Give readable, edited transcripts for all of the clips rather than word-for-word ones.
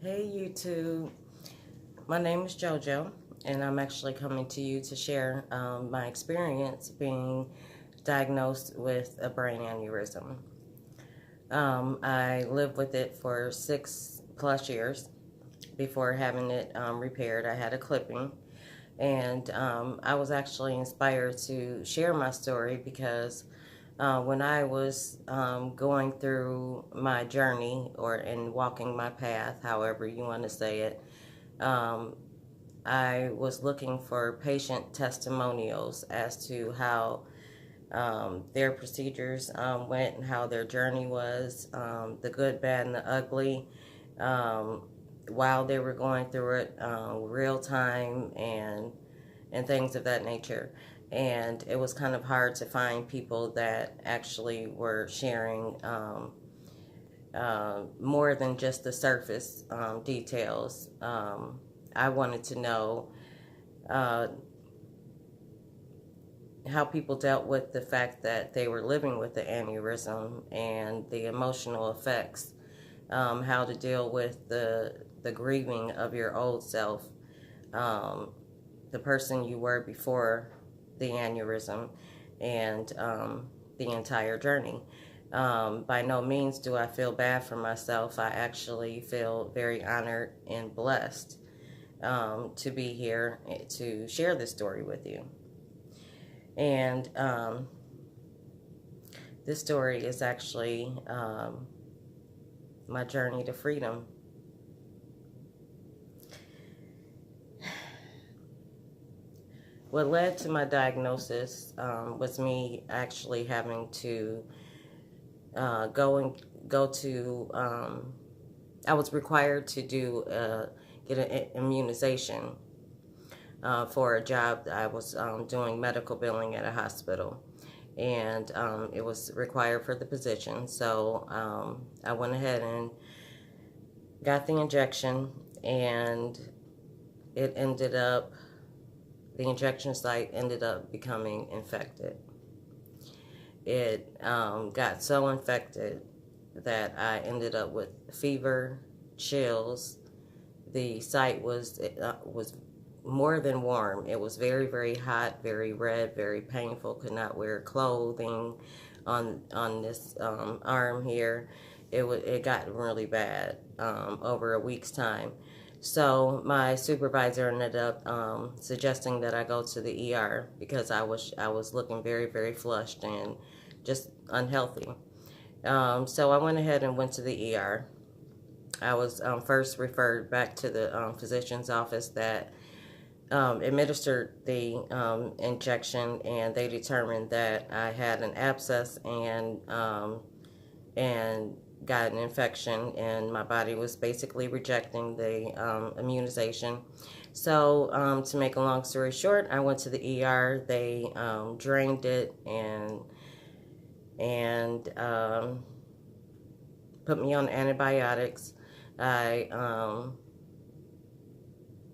Hey YouTube, my name is JoJo, and I'm actually coming to you to share my experience being diagnosed with a brain aneurysm. I lived with it for 6+ years before having it repaired. I had a clipping, and I was actually inspired to share my story because when I was going through my journey and walking my path, however you want to say it, um, I was looking for patient testimonials as to how their procedures went and how their journey was, the good, bad, and the ugly, um, while they were going through it, real time, and things of that nature. And it was kind of hard to find people that actually were sharing more than just the surface details. I wanted to know uh, how people dealt with the fact that they were living with the aneurysm and the emotional effects, how to deal with the grieving of your old self, the person you were before the aneurysm, and the entire journey. By no means do I feel bad for myself. I actually feel very honored and blessed to be here to share this story with you. And this story is actually my journey to freedom. What led to my diagnosis was me actually having to go to. I was required to get an immunization for a job that I was doing medical billing at a hospital, and it was required for the position. So I went ahead and got the injection, and it ended up. The injection site ended up becoming infected. It got so infected that I ended up with fever, chills. The site was more than warm. It was very, very hot, very red, very painful. Could not wear clothing on this arm here. It got really bad over a week's time. So my supervisor ended up suggesting that I go to the ER because I was looking very, very flushed and just unhealthy. So I went ahead and went to the ER. I was first referred back to the physician's office that administered the injection, and they determined that I had an abscess and got an infection, and my body was basically rejecting the immunization. So to make a long story short, I went to the ER. They drained it and put me on antibiotics. I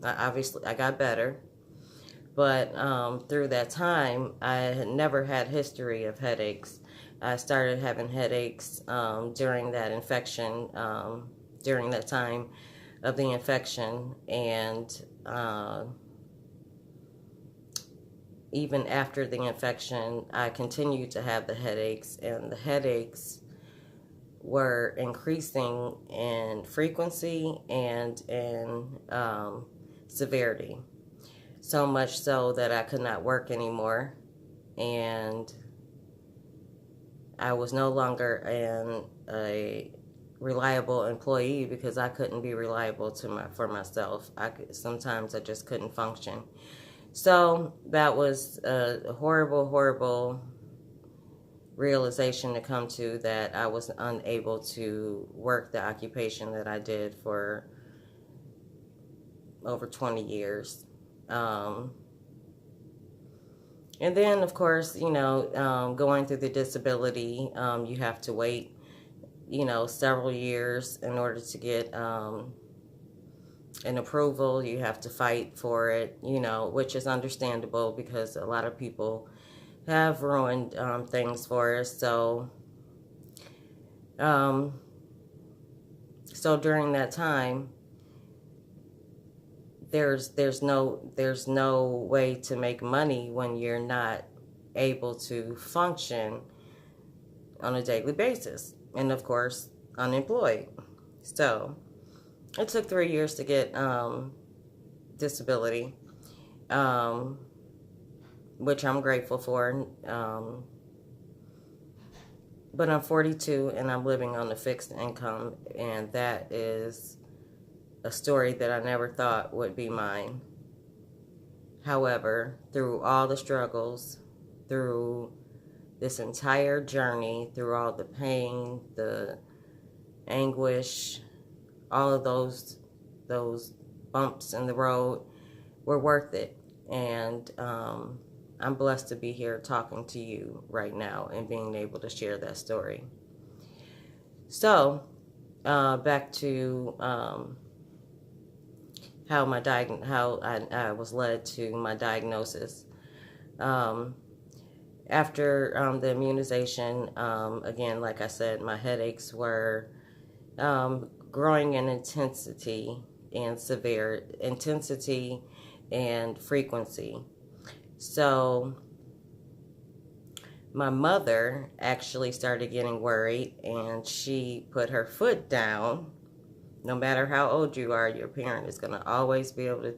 obviously I got better, but through that time I had never had history of headaches. I started having headaches during that infection, during that time of the infection, and even after the infection, I continued to have the headaches, and the headaches were increasing in frequency and in severity. So much so that I could not work anymore, and I was no longer a reliable employee because I couldn't be reliable for myself. Sometimes I just couldn't function. So that was a horrible, horrible realization to come to, that I was unable to work the occupation that I did for over 20 years. And then, of course, going through the disability, you have to wait, several years in order to get an approval. You have to fight for it, which is understandable because a lot of people have ruined things for us. So during that time, there's no way to make money when you're not able to function on a daily basis, and of course unemployed. So it took 3 years to get disability, um, which I'm grateful for. But I'm 42 and I'm living on a fixed income, and that is a story that I never thought would be mine. However, through all the struggles, through this entire journey, through all the pain, the anguish, all of those bumps in the road were worth it. And I'm blessed to be here talking to you right now and being able to share that story. So, back to how I was led to my diagnosis. After the immunization, again, like I said, my headaches were growing in intensity and frequency. So my mother actually started getting worried, and she put her foot down. No matter how old you are, your parent is going to always be able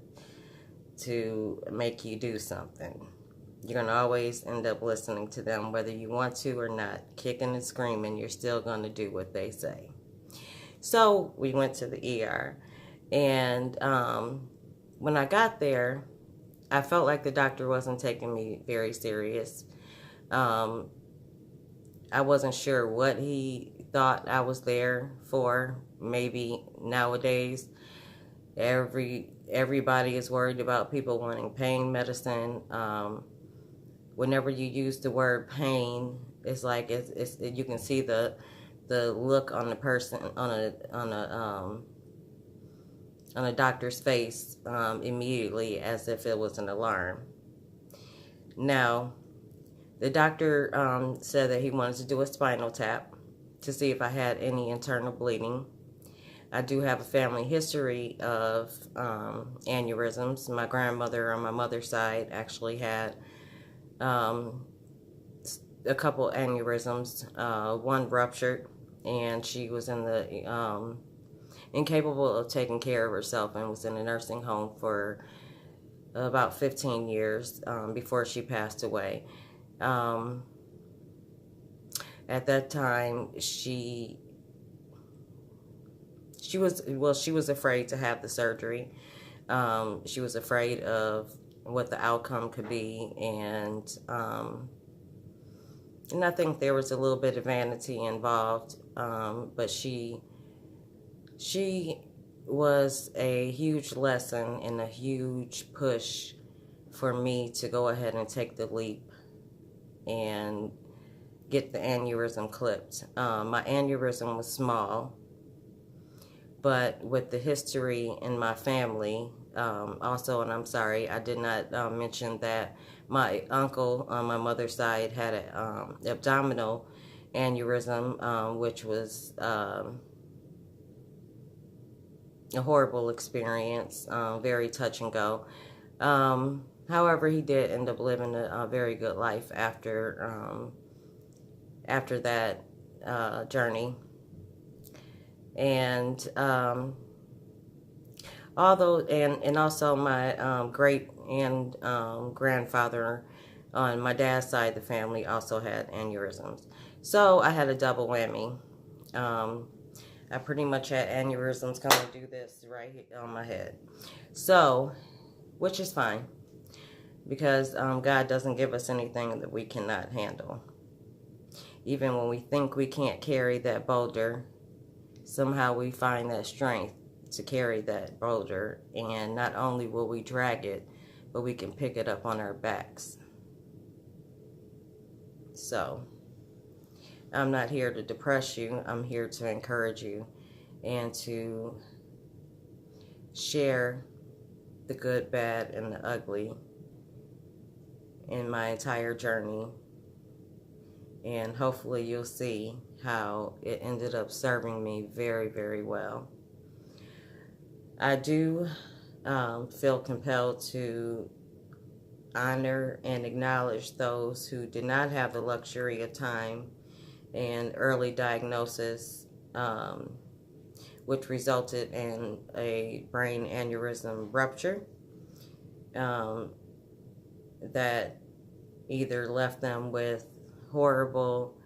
to make you do something. You're going to always end up listening to them, whether you want to or not. Kicking and screaming, you're still going to do what they say. So we went to the ER, and when I got there, I felt like the doctor wasn't taking me very serious. I wasn't sure what he thought I was there for. Maybe nowadays everybody is worried about people wanting pain medicine. Whenever you use the word pain, it's like you can see the look on the person on a doctor's face immediately, as if it was an alarm. Now, the doctor said that he wanted to do a spinal tap to see if I had any internal bleeding. I do have a family history of aneurysms. My grandmother on my mother's side actually had a couple aneurysms. One ruptured, and she was in the incapable of taking care of herself and was in a nursing home for about 15 years before she passed away. At that time, she was afraid to have the surgery. She was afraid of what the outcome could be, and I think there was a little bit of vanity involved, but she was a huge lesson and a huge push for me to go ahead and take the leap and get the aneurysm clipped. My aneurysm was small, but with the history in my family, also, and I'm sorry, I did not mention that my uncle on my mother's side had an abdominal aneurysm, which was a horrible experience, very touch and go. However, he did end up living a very good life after that journey. And also my great and grandfather on my dad's side of the family also had aneurysms. So I had a double whammy. I pretty much had aneurysms come and do this right here on my head. So, which is fine, because God doesn't give us anything that we cannot handle. Even when we think we can't carry that boulder, somehow we find that strength to carry that boulder, and not only will we drag it, but we can pick it up on our backs. So, I'm not here to depress you. I'm here to encourage you and to share the good, bad, and the ugly in my entire journey. And hopefully you'll see how it ended up serving me very, very well. I do feel compelled to honor and acknowledge those who did not have the luxury of time and early diagnosis, which resulted in a brain aneurysm rupture that either left them with horrible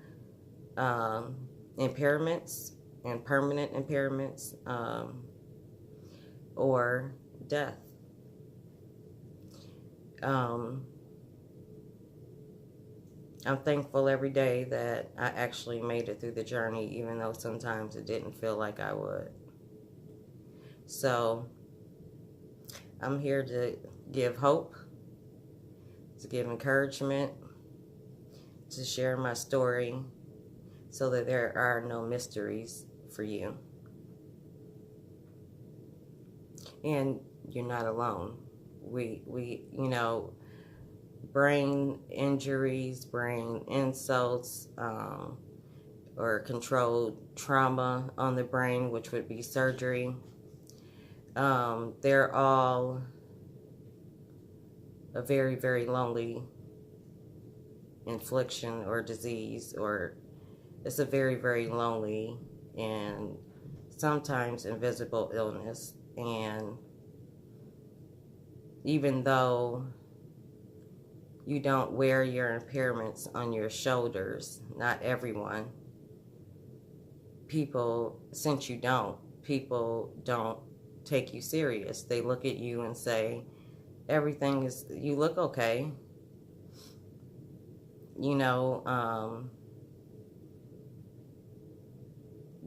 impairments and permanent impairments, or death. I'm thankful every day that I actually made it through the journey, even though sometimes it didn't feel like I would. So I'm here to give hope, to give encouragement, to share my story so that there are no mysteries for you. And you're not alone. We brain injuries, brain insults, or controlled trauma on the brain, which would be surgery. They're all a very, very lonely infliction or disease, or it's a very, very lonely and sometimes invisible illness. And even though you don't wear your impairments on your shoulders, not everyone, since you don't, people don't take you serious. They look at you and say, you look okay.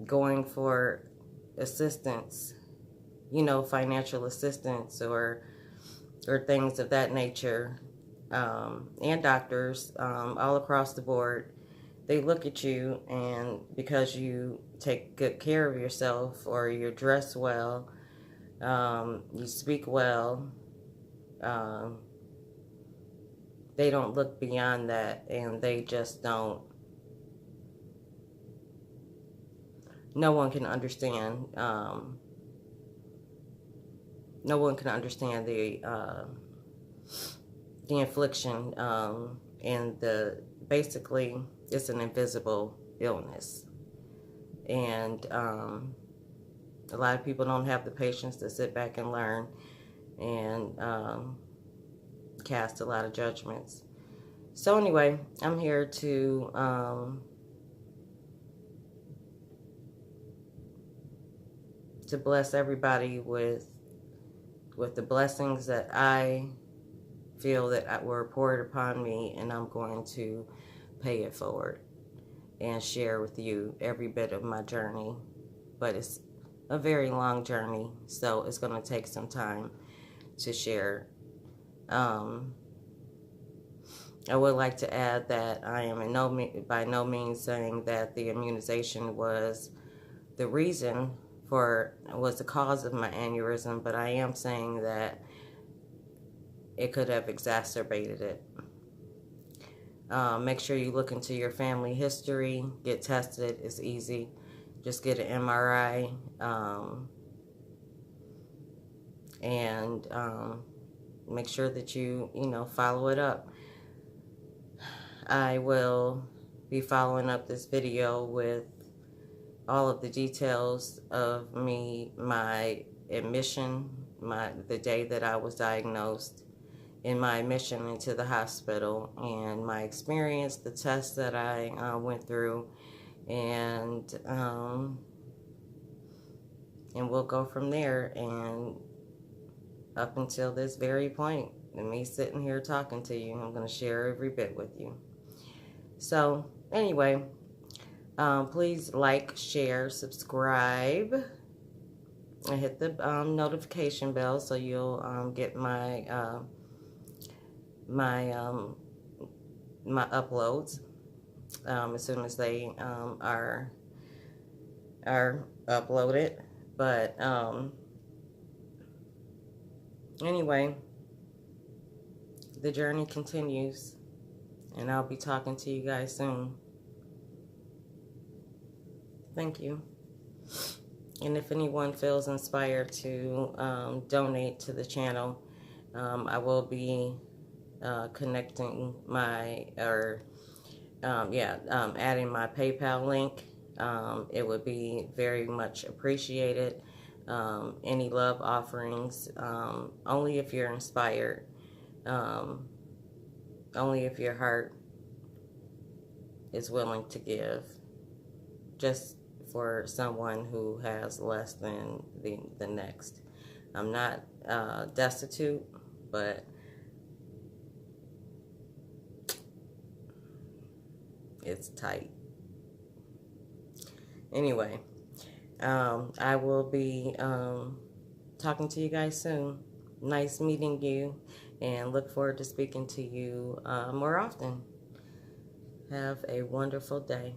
Going for assistance, financial assistance or things of that nature, and doctors all across the board, they look at you, and because you take good care of yourself, or you dress well, you speak well, they don't look beyond that, and they just don't. No one can understand. No one can understand the infliction, and basically it's an invisible illness, and a lot of people don't have the patience to sit back and learn and cast a lot of judgments. So anyway, I'm here to bless everybody with the blessings that I feel that were poured upon me, and I'm going to pay it forward and share with you every bit of my journey. But it's a very long journey, so it's going to take some time to share. I would like to add that I am by no means saying that the immunization was the cause of my aneurysm, but I am saying that it could have exacerbated it. Make sure you look into your family history, get tested. It's easy. Just get an MRI, and make sure that you follow it up. I will be following up this video with all of the details of my admission, the day that I was diagnosed, in my admission into the hospital, and my experience, the tests that I went through, and we'll go from there. And up until this very point, and me sitting here talking to you, I'm going to share every bit with you. So anyway, please like, share, subscribe, and hit the notification bell so you'll get my uploads as soon as they are uploaded. But anyway, the journey continues, and I'll be talking to you guys soon. Thank you. And if anyone feels inspired to donate to the channel, I will be connecting my, or adding my PayPal link. It would be very much appreciated. Any love offerings, only if you're inspired, only if your heart is willing to give, just for someone who has less than the next. I'm not destitute, but it's tight. Anyway, I will be talking to you guys soon. Nice meeting you, and look forward to speaking to you more often. Have a wonderful day.